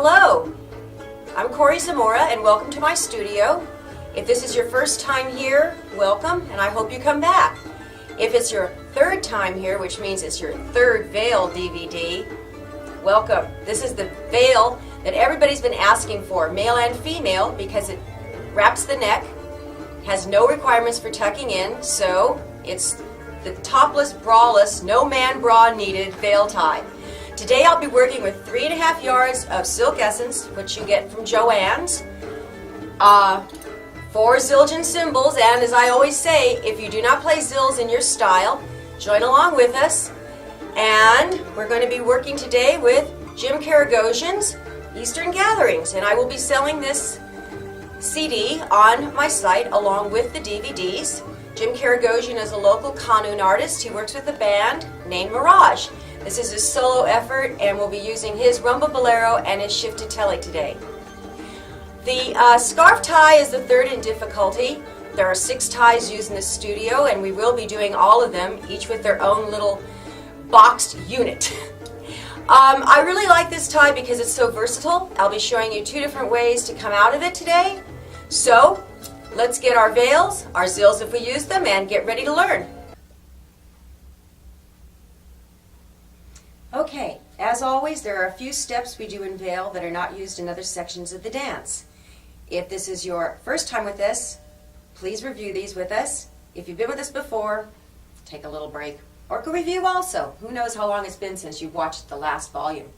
Hello, I'm Corey Zamora and welcome to my studio. If this is your first time here, welcome and I hope you come back. If it's your third time here, which means it's your third veil DVD, welcome. This is the veil that everybody's been asking for, male and female, because it wraps the neck, has no requirements for tucking in, so it's the topless, braless, no man bra needed veil tie. Today I'll be working with 3.5 yards of silk essence, which you get from Joann's, 4 Zildjian symbols, and as I always say, if you do not play Zills in your style, join along with us. And we're going to be working today with Jim Karagosian's Eastern Gatherings, and I will be selling this CD on my site along with the DVDs. Jim Karagosian is a local Qanun artist. He works with a band named Mirage. This is a solo effort, and we'll be using his rumba bolero and his shifted telly today. The scarf tie is the third in difficulty. There are 6 ties used in the studio, and we will be doing all of them, each with their own little boxed unit. I really like this tie because it's so versatile. I'll be showing you 2 different ways to come out of it today. So, let's get our veils, our zills if we use them, and get ready to learn. Okay, as always, there are a few steps we do in veil that are not used in other sections of the dance. If this is your first time with us, please review these with us. If you've been with us before, take a little break. Or go review also. Who knows how long it's been since you've watched the last volume.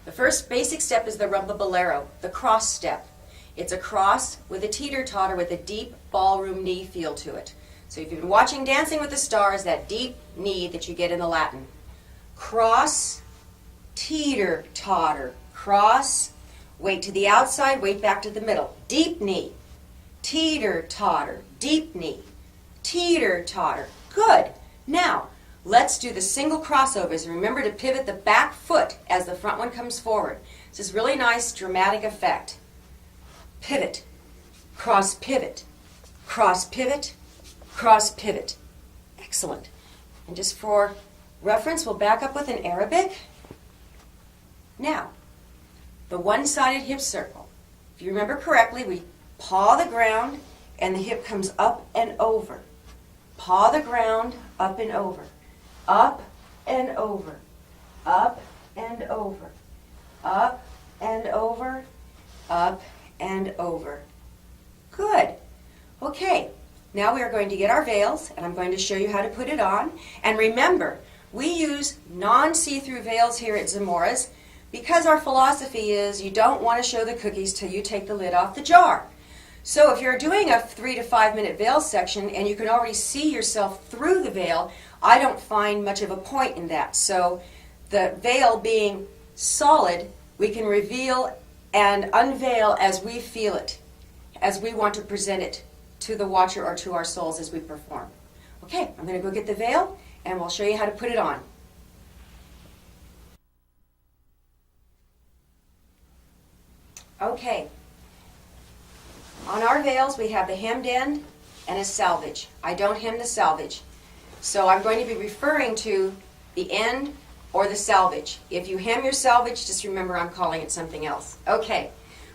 The first basic step is the rumba bolero, the cross step. It's a cross with a teeter-totter with a deep ballroom knee feel to it. So if you've been watching Dancing with the Stars, that deep knee that you get in the Latin. Cross, teeter-totter, cross, weight to the outside, weight back to the middle. Deep knee, teeter-totter, deep knee, teeter-totter. Good. Now, let's do the single crossovers. Remember to pivot the back foot as the front one comes forward. This is really nice, dramatic effect. Pivot, cross pivot, cross pivot, cross pivot. Excellent. And just for reference, we'll back up with an Arabic. Now, the one-sided hip circle. If you remember correctly, we paw the ground and the hip comes up and over. Paw the ground, up and over. Up and over. Up and over. Up and over. Up and over. Good. Okay, now we are going to get our veils, and I'm going to show you how to put it on. And remember, we use non-see-through veils here at Zamora's because our philosophy is you don't want to show the cookies till you take the lid off the jar. So if you're doing a 3 to 5 minute veil section and you can already see yourself through the veil, I don't find much of a point in that. So the veil being solid, we can reveal and unveil as we feel it, as we want to present it to the watcher or to our souls as we perform. Okay, I'm going to go get the veil and we'll show you how to put it on. Okay, on our veils we have the hemmed end and a salvage. I don't hem the salvage, so I'm going to be referring to the end or the salvage. If you hem your salvage, just remember I'm calling it something else. Okay,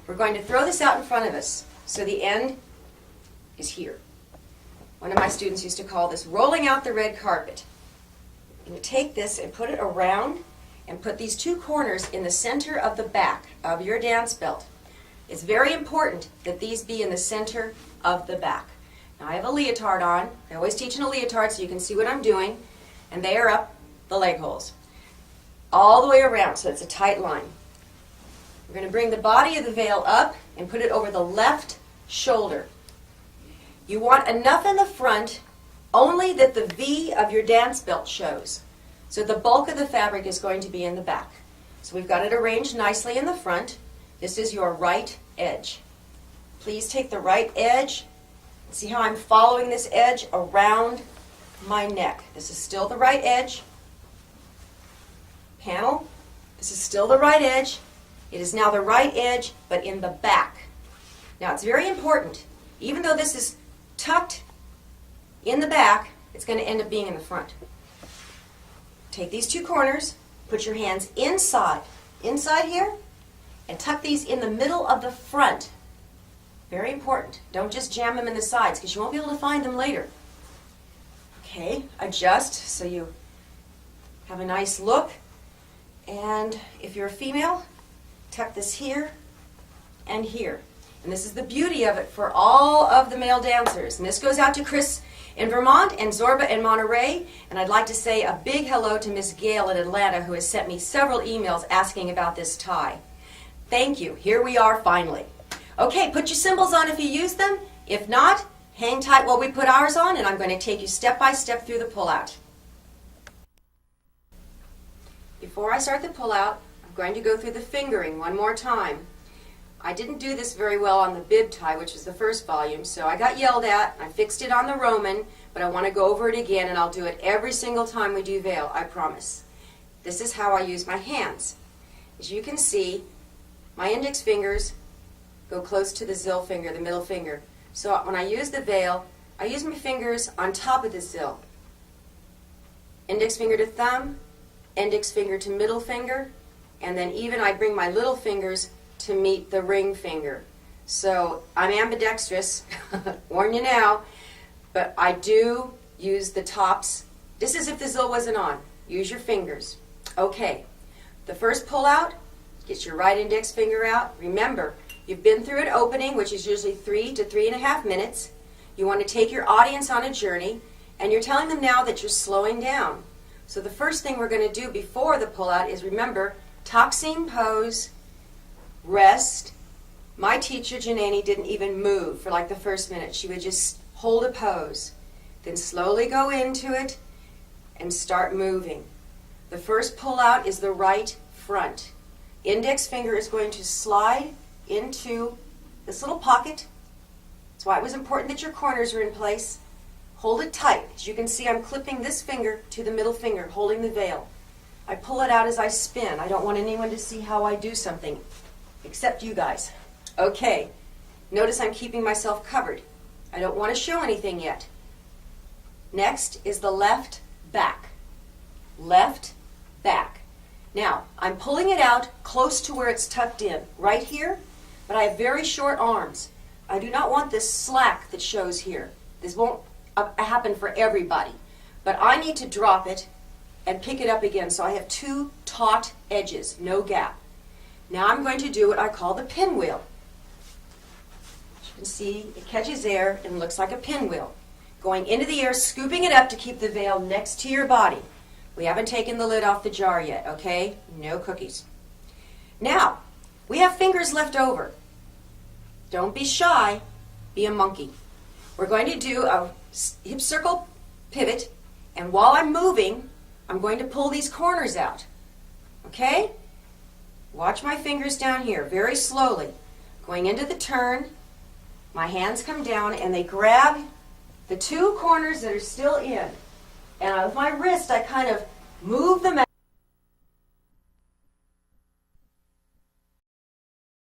we're going to throw this out in front of us. So the end is here. One of my students used to call this rolling out the red carpet. I'm going to take this and put it around and put these 2 corners in the center of the back of your dance belt. It's very important that these be in the center of the back. Now I have a leotard on. I always teach in a leotard so you can see what I'm doing. And they are up the leg holes. All the way around, so it's a tight line. We're going to bring the body of the veil up and put it over the left shoulder. You want enough in the front only that the V of your dance belt shows. So the bulk of the fabric is going to be in the back. So we've got it arranged nicely in the front. This is your right edge. Please take the right edge. See how I'm following this edge around my neck. This is still the right edge. Panel, this is still the right edge. It is now the right edge, but in the back. Now it's very important. Even though this is tucked in the back, it's going to end up being in the front. Take these 2 corners, put your hands inside here, and tuck these in the middle of the front. Very important. Don't just jam them in the sides because you won't be able to find them later. Okay, adjust so you have a nice look. And if you're a female, tuck this here and here. And this is the beauty of it for all of the male dancers. And this goes out to Chris in Vermont and Zorba in Monterey. And I'd like to say a big hello to Miss Gail in Atlanta, who has sent me several emails asking about this tie. Thank you. Here we are finally. Okay, put your cymbals on if you use them. If not, hang tight while we put ours on, and I'm going to take you step by step through the pullout. Before I start the pullout, I'm going to go through the fingering one more time. I didn't do this very well on the bib tie, which was the first volume, so I got yelled at. I fixed it on the Roman, but I want to go over it again, and I'll do it every single time we do veil, I promise. This is how I use my hands. As you can see, my index fingers go close to the zill finger, the middle finger. So when I use the veil, I use my fingers on top of the zill. Index finger to thumb, index finger to middle finger, and then even I bring my little fingers to meet the ring finger. So I'm ambidextrous, warn you now, but I do use the tops. This is if the zill wasn't on. Use your fingers. Okay, the first pull out, get your right index finger out. Remember, you've been through an opening, which is usually 3 to 3.5 minutes. You want to take your audience on a journey, and you're telling them now that you're slowing down. So the first thing we're going to do before the pullout is remember, toxine pose, rest. My teacher, Janani, didn't even move for like the first minute. She would just hold a pose, then slowly go into it and start moving. The first pullout is the right front. Index finger is going to slide into this little pocket. That's why it was important that your corners are in place. Hold it tight. As you can see, I'm clipping this finger to the middle finger, holding the veil. I pull it out as I spin. I don't want anyone to see how I do something, except you guys. Okay, notice I'm keeping myself covered. I don't want to show anything yet. Next is the left back. Left back. Now, I'm pulling it out close to where it's tucked in, right here, but I have very short arms. I do not want this slack that shows here. This won't happen for everybody, but I need to drop it and pick it up again, so I have two taut edges, no gap. Now I'm going to do what I call the pinwheel. As you can see, it catches air and looks like a pinwheel. Going into the air, scooping it up to keep the veil next to your body. We haven't taken the lid off the jar yet, okay? No cookies. Now, we have fingers left over. Don't be shy, be a monkey. We're going to do a hip circle pivot, and while I'm moving, I'm going to pull these corners out, okay? Watch my fingers down here, very slowly. Going into the turn, my hands come down and they grab the two corners that are still in. And with my wrist, I kind of move them